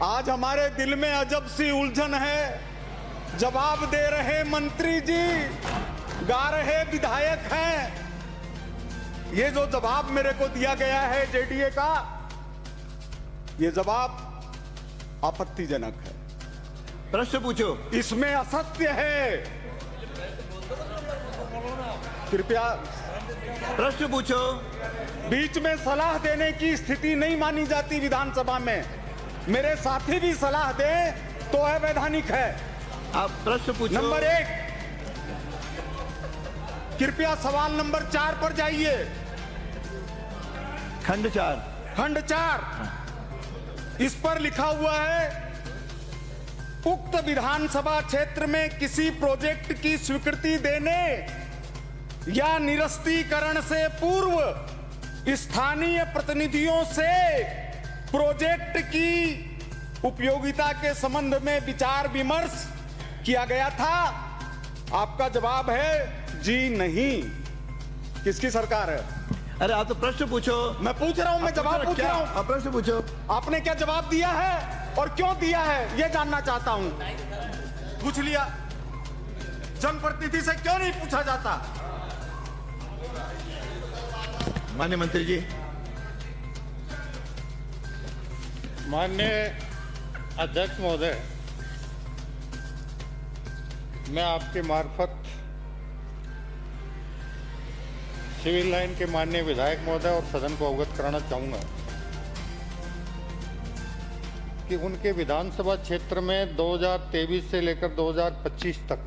आज हमारे दिल में अजब सी उलझन है। जवाब दे रहे मंत्री जी, गा रहे विधायक हैं। ये जो जवाब मेरे को दिया गया है जेडीए का, ये जवाब आपत्तिजनक है। प्रश्न पूछो। इसमें असत्य है। कृपया प्रश्न पूछो। बीच में सलाह देने की स्थिति नहीं मानी जाती विधानसभा में। मेरे साथी भी सलाह दें तो अवैधानिक है। आप प्रश्न पूछो। नंबर 1, कृपया सवाल नंबर 4 पर जाइए। खंड 4। खंड 4, इस पर लिखा हुआ है, उक्त विधानसभा क्षेत्र में किसी प्रोजेक्ट की स्वीकृति देने या निरस्तीकरण से पूर्व स्थानीय प्रतिनिधियों से प्रोजेक्ट की उपयोगिता के संबंध में विचार विमर्श किया गया था। आपका जवाब है जी नहीं। किसकी सरकार है? अरे आप तो प्रश्न पूछो। मैं पूछ रहा हूं, मैं जवाब पूछ रहा हूं। आप प्रश्न पूछो। आपने क्या जवाब दिया है और क्यों दिया है, यह जानना चाहता हूं। पूछ लिया, जनप्रतिनिधि से क्यों नहीं पूछा जाता? माननीय मंत्री जी। माननीय अध्यक्ष महोदय, मैं आपके मार्फत सिविल लाइन के माननीय विधायक महोदय और सदन को अवगत कराना चाहूँगा कि उनके विधानसभा क्षेत्र में 2023 से लेकर 2025 तक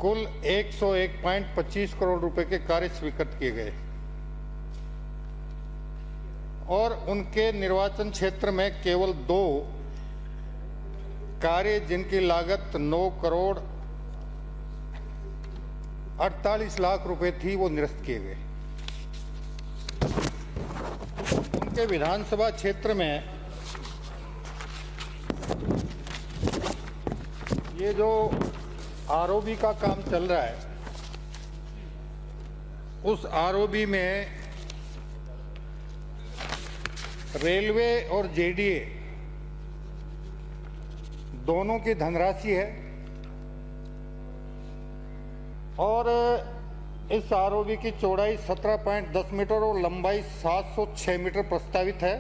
कुल 101.25 करोड़ रुपए के कार्य स्वीकृत किए गए और उनके निर्वाचन क्षेत्र में केवल 2 कार्य जिनकी लागत 9 करोड़ 48 लाख रुपए थी, वो निरस्त किए गए। उनके विधानसभा क्षेत्र में ये जो आरओबी का काम चल रहा है, उस आरओबी में रेलवे और जेडीए दोनों की धनराशि है और इस आरओबी की चौड़ाई 17.10 मीटर और लंबाई 706 मीटर प्रस्तावित है।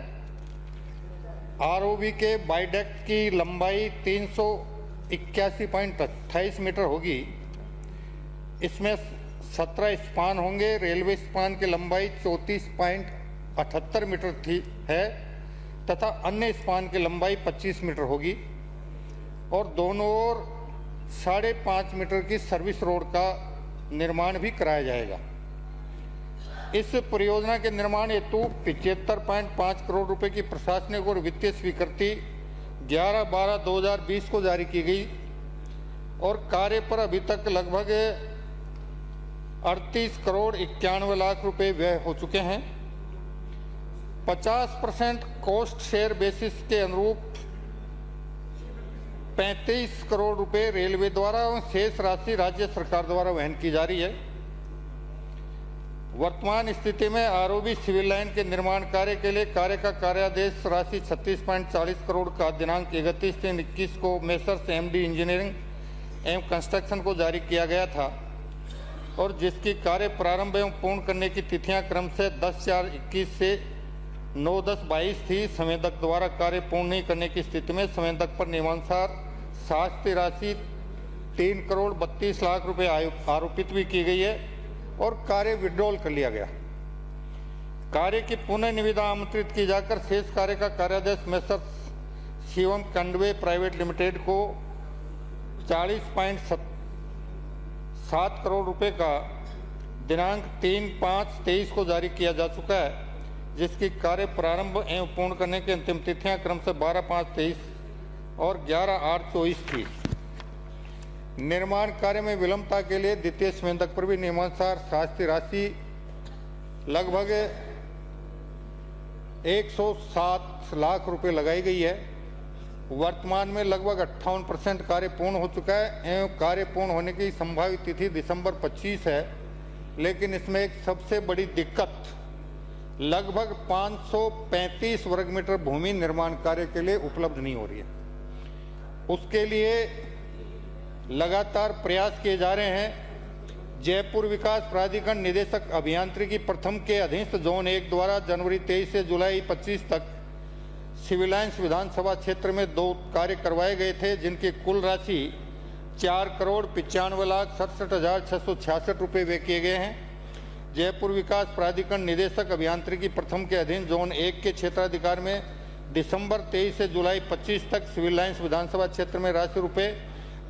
आरओबी के बाइडेक्ट की लंबाई 381.28 मीटर होगी। इसमें 17 स्पान होंगे। रेलवे स्पान की लंबाई 34.78 मीटर है तथा अन्य स्पान की लंबाई 25 मीटर होगी और दोनों ओर 5.5 मीटर की सर्विस रोड का निर्माण भी कराया जाएगा। इस परियोजना के निर्माण हेतु 75.5 करोड़ रुपए की प्रशासनिक और वित्तीय स्वीकृति 11/12/2020 को जारी की गई और कार्य पर अभी तक लगभग 38 करोड़ 91 लाख रुपए व्यय हो चुके हैं। 50% कॉस्ट शेयर बेसिस के अनुरूप 35 करोड़ रुपए रेलवे द्वारा और शेष राशि राज्य सरकार द्वारा वहन की जा रही है। वर्तमान स्थिति में आरओबी सिविल लाइन के निर्माण कार्य के लिए कार्य का कार्यादेश राशि 36.40 करोड़ का दिनांक 31/3/21 को मेसर्स एमडी इंजीनियरिंग एवं कंस्ट्रक्शन को जारी किया गया था और जिसकी कार्य प्रारंभ एवं पूर्ण करने की तिथियां क्रम से 10/4/21 से 9/10/22 थी। संवेदक द्वारा कार्य पूर्ण नहीं करने की स्थिति में संवेदक पर नियमानुसार शास्ति राशि 3 करोड़ 32 लाख रुपए आरोपित भी की गई है और कार्य विड्रॉल कर लिया गया। कार्य की पुनः निविदा आमंत्रित की जाकर शेष कार्य का कार्यादेश मेसर्स शिवम कंडवे प्राइवेट लिमिटेड को 40.7 करोड़ रुपए का दिनांक 3/5/23 को जारी किया जा चुका है, जिसकी कार्य प्रारंभ एवं पूर्ण करने की अंतिम तिथियां क्रम से 12/5/23 और 11/8/24 थी। निर्माण कार्य में विलंबता के लिए द्वितीय संवेदक पर भी नियमानुसार शास्ति राशि लगभग 107 लाख रुपए लगाई गई है। वर्तमान में लगभग 58% कार्य पूर्ण हो चुका है एवं कार्य पूर्ण होने की संभावित तिथि दिसंबर 25 है। लेकिन इसमें एक सबसे बड़ी दिक्कत लगभग 535 वर्ग मीटर भूमि निर्माण कार्य के लिए उपलब्ध नहीं हो रही है। उसके लिए लगातार प्रयास किए जा रहे हैं। जयपुर विकास प्राधिकरण निदेशक अभियांत्रिकी प्रथम के अधीनस्थ जोन 1 द्वारा जनवरी 23 से जुलाई 25 तक सिविल लाइन्स विधानसभा क्षेत्र में 2 कार्य करवाए गए थे, जिनकी कुल राशि 4,95,67,666 रुपये व्यय किए गए हैं। जयपुर विकास प्राधिकरण निदेशक अभियांत्रिकी प्रथम के अधीन जोन 1 के क्षेत्राधिकार में दिसंबर 23 से जुलाई 25 तक सिविल लाइन्स विधानसभा क्षेत्र में राशि रुपये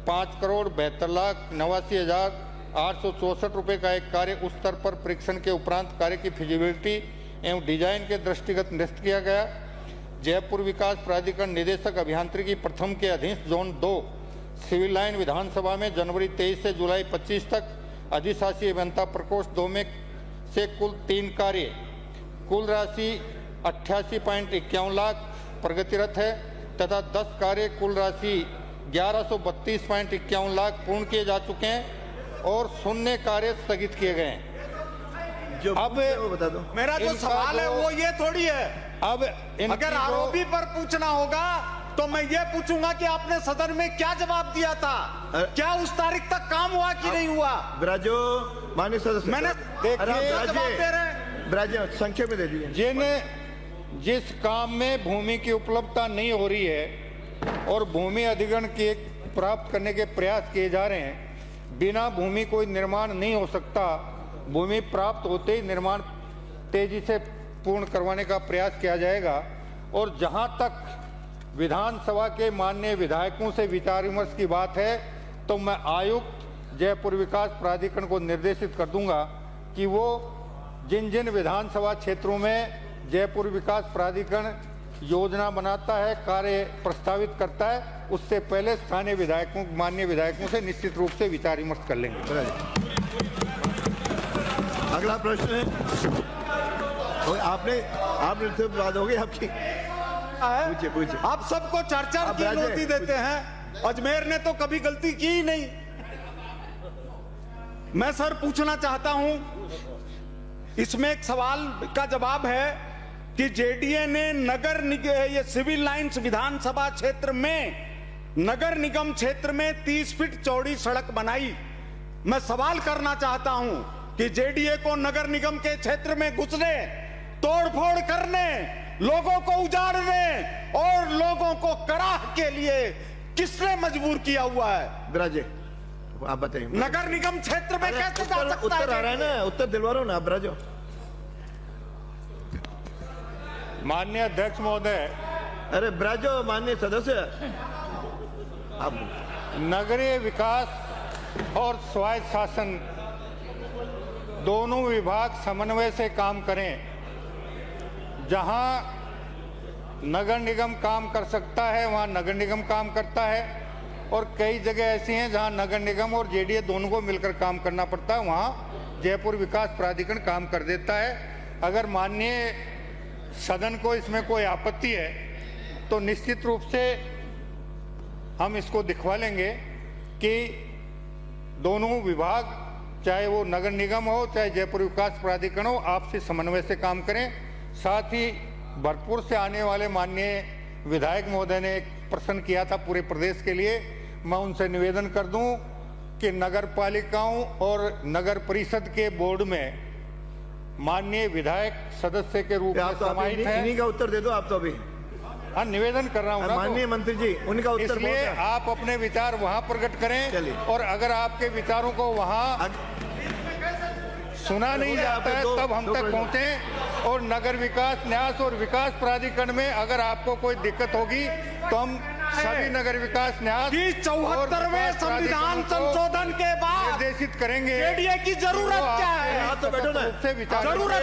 5,72,89,864 रुपये का एक कार्य उस स्तर पर परीक्षण के उपरांत कार्य की फिजिबिलिटी एवं डिजाइन के दृष्टिगत निरस्त किया गया। जयपुर विकास प्राधिकरण निदेशक अभियांत्रिकी प्रथम के अधीन जोन 2 सिविल लाइन विधानसभा में जनवरी 23 से जुलाई 25 तक अधिशासी अभियंता प्रकोष्ठ 2 में से कुल 3 कार्य कुल राशि 88.51 लाख प्रगतिरत है तथा 10 कार्य कुल राशि 1132.51 लाख पूर्ण किए जा चुके हैं और 0 कार्य स्थगित किए गए हैं। जो अब वो बता दो। मेरा जो इनका सवाल है जो- वो ये थोड़ी है। अब अगर आरोपी पर पूछना होगा तो मैं ये पूछूंगा कि आपने सदन में क्या जवाब दिया था, क्या उस तारीख तक काम हुआ कि नहीं हुआ। ब्राजो माननीय सदस्य मैंने देखिए, जवाब दे रहे हैं। ब्राजो संक्षेप में दे दीजिए। जिस काम में भूमि की उपलब्धता नहीं हो रही है और भूमि अधिग्रहण के प्राप्त करने के प्रयास किए जा रहे हैं, बिना भूमि कोई निर्माण नहीं हो सकता। भूमि प्राप्त होते ही निर्माण तेजी से पूर्ण करवाने का प्रयास किया जाएगा। और जहां तक विधानसभा के माननीय विधायकों से विचार विमर्श की बात है, तो मैं आयुक्त जयपुर विकास प्राधिकरण को निर्देशित कर दूंगा कि वो जिन जिन विधानसभा क्षेत्रों में जयपुर विकास प्राधिकरण योजना बनाता है, कार्य प्रस्तावित करता है, उससे पहले स्थानीय विधायकों माननीय विधायकों से निश्चित रूप से विचार विमर्श कर लेंगे। अगला प्रश्न है और आपने तो बात होगी आपकी। पूछिए पूछिए। आप सबको चर्चा आप की राजे, नोटिस देते हैं। अजमेर ने तो कभी गलती की ही नहीं। मैं सर पूछना चाहता हूं, इसमें एक सवाल का जवाब है कि जेडीए ने ये सिविल लाइन्स विधानसभा क्षेत्र में नगर निगम क्षेत्र में 30 फीट चौड़ी सड़क बनाई। मैं सवाल करना चाहता हूं कि जेडीए को नगर निगम के क्षेत्र में घुसने, तोड़फोड़ करने, लोगों को उजाड़ने और लोगों को कराह के लिए किसने मजबूर किया हुआ है। ब्राजे आप बताइए। नगर निगम क्षेत्र में कैसे जा सकता उत्तर आ रहा है ना, उत्तर दिलवा रहा हूं ना ब्राजो। माननीय अध्यक्ष महोदय, अरे ब्राजो माननीय सदस्य आप नगरीय विकास और स्वायत्त शासन दोनों विभाग समन्वय से काम करें। जहां नगर निगम काम कर सकता है वहां नगर निगम काम करता है, और कई जगह ऐसी हैं जहां नगर निगम और जेडीए दोनों को मिलकर काम करना पड़ता है, वहां जयपुर विकास प्राधिकरण काम कर देता है। अगर माननीय सदन को इसमें कोई आपत्ति है तो निश्चित रूप से हम इसको दिखवा लेंगे कि दोनों विभाग, चाहे वो नगर निगम हो चाहे जयपुर विकास प्राधिकरण हो, आपसी समन्वय से काम करें। साथ ही भरतपुर से आने वाले माननीय विधायक महोदय ने एक प्रश्न किया था पूरे प्रदेश के लिए। मैं उनसे निवेदन कर दूं कि नगर पालिकाओं और नगर परिषद के बोर्ड में माननीय विधायक सदस्य के रूप में आप तो समाहित हैं। इन्हीं का उत्तर दे दो आप तो अभी। हाँ, निवेदन कर रहा हूँ ना, माननीय मंत्री जी उनका उत्तर इसलिए बहुत है। आप अपने विचार वहां प्रकट करें। चलिए। और अगर आपके विचारों को वहां सुना नहीं जाता है तब हम तक पहुंचे। और नगर विकास न्यास और विकास प्राधिकरण में अगर आपको कोई दिक्कत होगी तो हम सभी नगर विकास न्यास कि 74वें संविधान संशोधन के बाद निर्देशित करेंगे। जेडीए की जरूरत क्या है? आप तो बैठो ना। से विचार जरूरत